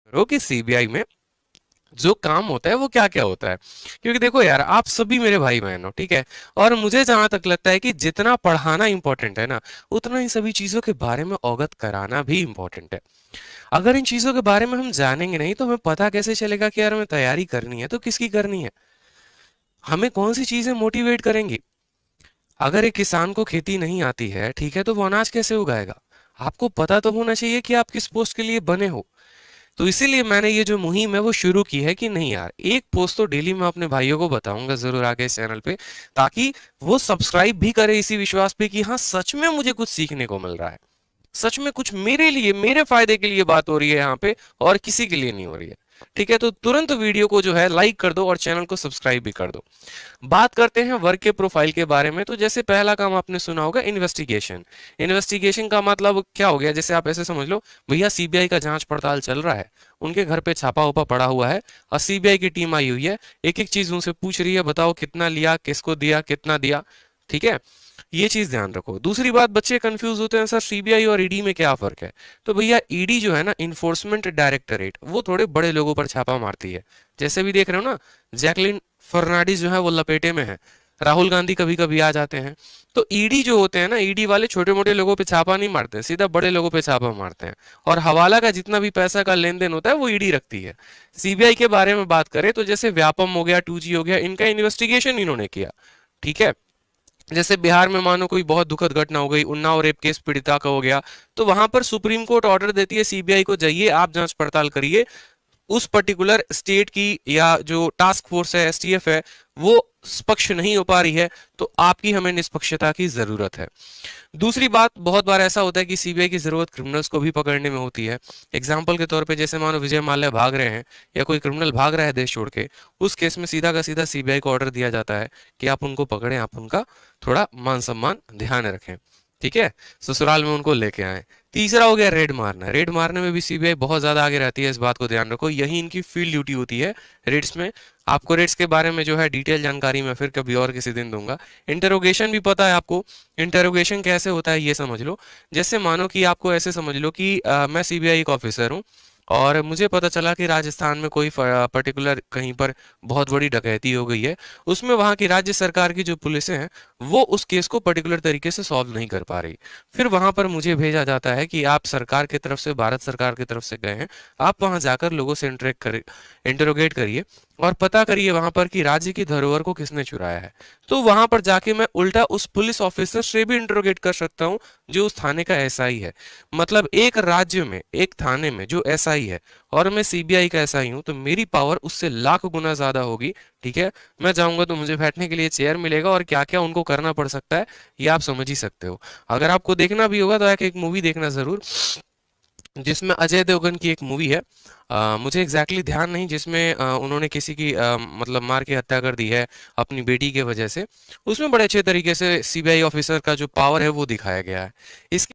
करो कि सीबीआई में जो काम होता है वो क्या क्या होता है। क्योंकि देखो यार, आप सभी मेरे भाई बहन हो, ठीक है। और मुझे जहां तक लगता है कि जितना पढ़ाना इंपॉर्टेंट है ना, उतना इन सभी चीजों के बारे में अवगत कराना भी इंपॉर्टेंट है। अगर इन चीजों के बारे में हम जानेंगे नहीं तो हमें पता कैसे चलेगा कि यार हमें तैयारी करनी है तो किसकी करनी है, हमें कौन सी चीजें मोटिवेट करेंगी। अगर एक किसान को खेती नहीं आती है, ठीक है, तो वो अनाज कैसे उगाएगा। आपको पता तो होना चाहिए कि आप किस पोस्ट के लिए बने हो। तो इसीलिए मैंने ये जो मुहिम है वो शुरू की है कि नहीं यार, एक पोस्ट तो डेली मैं अपने भाइयों को बताऊंगा जरूर आगे इस चैनल पे, ताकि वो सब्सक्राइब भी करे इसी विश्वास पे कि हाँ सच में मुझे कुछ सीखने को मिल रहा है, सच में कुछ मेरे लिए, मेरे फायदे के लिए बात हो रही है यहाँ पे, और किसी के लिए नहीं हो रही है। ठीक है, तो तुरंत वीडियो को जो है लाइक कर दो और चैनल को सब्सक्राइब भी कर दो। बात करते हैं वर्क के प्रोफाइल के बारे में। तो जैसे पहला काम आपने सुना होगा, इन्वेस्टिगेशन। इन्वेस्टिगेशन का मतलब क्या हो गया, जैसे आप ऐसे समझ लो, भैया सीबीआई का जांच पड़ताल चल रहा है, उनके घर पे छापा उपा पड़ा हुआ है और सीबीआई की टीम आई हुई है, एक एक चीज उनसे पूछ रही है, बताओ कितना लिया, किसको दिया, कितना दिया। ठीक है, ये चीज ध्यान रखो। दूसरी बात, बच्चे कंफ्यूज होते हैं सर सीबीआई और ईडी में क्या फर्क है। तो भैया ईडी जो है ना, इन्फोर्समेंट डायरेक्टरेट, वो थोड़े बड़े लोगों पर छापा मारती है। जैसे भी देख रहे हो ना, जैकलिन फर्नांडिस जो है वो लपेटे में है, राहुल गांधी कभी कभी आ जाते हैं। तो ईडी जो होते हैं ना, ईडी वाले छोटे मोटे लोगों पे छापा नहीं मारते हैं, सीधा बड़े लोगों पे छापा मारते हैं। और हवाला का जितना भी पैसा का लेन देन होता है वो ईडी रखती है। सीबीआई के बारे में बात करें तो जैसे व्यापम हो गया, 2G हो गया, इनका इन्वेस्टिगेशन इन्होंने किया। ठीक है, जैसे बिहार में मानो कोई बहुत दुखद घटना हो गई, उन्नाव रेप केस पीड़िता का हो गया, तो वहां पर सुप्रीम कोर्ट ऑर्डर देती है सीबीआई को, जाइए आप जांच पड़ताल करिए, उस पर्टिकुलर स्टेट की या जो टास्क फोर्स है, एसटीएफ है, वो पक्ष नहीं हो पा रही है, तो आपकी हमें निष्पक्षता की जरूरत है। दूसरी बात, बहुत बार ऐसा होता है कि सीबीआई की जरूरत क्रिमिनल्स को भी पकड़ने में होती है। एग्जाम्पल के तौर पे जैसे मानो विजय माल्या भाग रहे हैं या कोई क्रिमिनल भाग रहा है देश छोड़ के, उस केस में सीधा का सीधा सीबीआई को ऑर्डर दिया जाता है कि आप उनको पकड़ें, आप उनका थोड़ा मान सम्मान ध्यान रखें। ठीक है, ससुराल में उनको लेके आए। तीसरा हो गया रेड मारना। रेड मारने में भी सीबीआई बहुत ज्यादा आगे रहती है, इस बात को ध्यान रखो, यही इनकी फील्ड ड्यूटी होती है रेड्स में। आपको रेड्स के बारे में जो है डिटेल जानकारी मैं फिर कभी और किसी दिन दूंगा। इंटरोगेशन भी पता है आपको, इंटरोगेशन कैसे होता है ये समझ लो। जैसे मानो कि आपको ऐसे समझ लो कि मैं सीबीआई का ऑफिसर हूँ और मुझे पता चला कि राजस्थान में कोई पर्टिकुलर कहीं पर बहुत बड़ी डकैती हो गई है, उसमें वहां की राज्य सरकार की जो पुलिस हैं वो उस केस को पर्टिकुलर तरीके से सॉल्व नहीं कर पा रही। फिर वहां पर मुझे भेजा जाता है कि आप सरकार की तरफ से, भारत सरकार की तरफ से गए हैं, आप वहां जाकर लोगों से इंटरोगेट करिए और पता करिए वहां पर कि राज्य की धरोहर को किसने चुराया है। तो वहां पर जाके मैं उल्टा उस पुलिस ऑफिसर से भी इंटरोगेट कर सकता हूँ जो उस थाने का एसआई है। मतलब एक राज्य में, एक थाने में जो एसआई है और मैं सीबीआई का एसआई हूँ, तो मेरी पावर उससे लाख गुना ज्यादा होगी। ठीक है, मैं जाऊंगा तो मुझे बैठने के लिए चेयर मिलेगा और क्या क्या उनको करना पड़ सकता है ये आप समझ ही सकते हो। अगर आपको देखना भी होगा तो एक मूवी देखना जरूर, जिसमें अजय देवगन की एक मूवी है, मुझे एग्जैक्टली exactly ध्यान नहीं, जिसमें उन्होंने किसी की मतलब मार के हत्या कर दी है अपनी बेटी के वजह से। उसमें बड़े अच्छे तरीके से सीबीआई ऑफिसर का जो पावर है वो दिखाया गया है। इसके